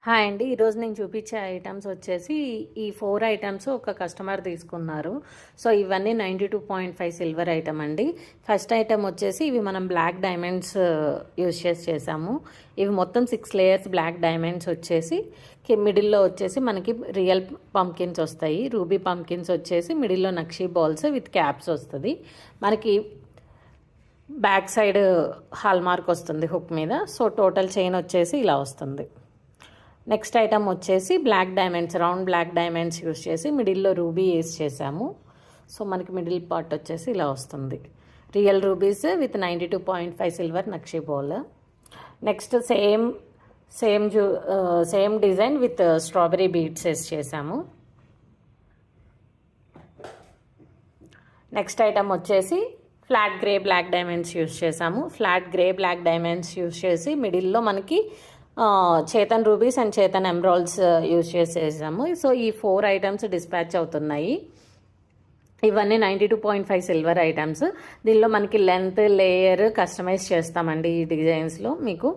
Hi అండి. ఈరోజు నేను చూపించే ఐటమ్స్ వచ్చేసి ఈ 4 ఐటమ్స్ ఒక కస్టమర్ తీసుకున్నారు. సో ఇవన్నీ 92.5 సిల్వర్ ఐటమ్ అండి. ఫస్ట్ ఐటమ్ వచ్చేసి ఇవి మనం బ్లాక్ డైమండ్స్ యూజ్ చేసాము. ఇవి మొత్తం 6 లేయర్స్ బ్లాక్ డైమండ్స్ వచ్చేసి మిడిల్లో వచ్చేసి మనకి రియల్ పంకిన్స్ వస్తాయి. రూబీ పంకిన్స్ వచ్చేసి మిడిల్లో నక్షీ బాల్స్ విత్ క్యాప్స్ వస్తుంది. మనకి బ్యాక్ సైడ్ హాల్ మార్క్ వస్తుంది హుక్ మీద. సో టోటల్ చైన్ వచ్చేసి ఇలా వస్తుంది. నెక్స్ట్ ఐటమ్ వచ్చేసి black diamonds, round black diamonds use చేసి మిడిల్లో రూబీ వేసి చేసాము. సో మనకి మిడిల్ పార్ట్ వచ్చేసి ఇలా వస్తుంది. రియల్ రూబీస్ విత్ 92.5 సిల్వర్ నక్షీ ball. Next same design with strawberry beads వేసి చేసాము. నెక్స్ట్ ఐటమ్ వచ్చేసి flat grey black diamonds use చేసాము. Flat grey black diamonds use చేసి మిడిల్లో మనకి చేతన్ రూబీస్ అండ్ చేతన్ ఎమరాల్డ్స్ యూజ్ చేసేసాము. సో ఈ 4 ఐటమ్స్ డిస్పాచ్ అవుతున్నాయి. ఇవన్నీ 92.5 సిల్వర్ ఐటమ్స్. దీనిలో మనకి లెంత్ లేయర్ కస్టమైజ్ చేస్తామండి ఈ డిజైన్స్లో. మీకు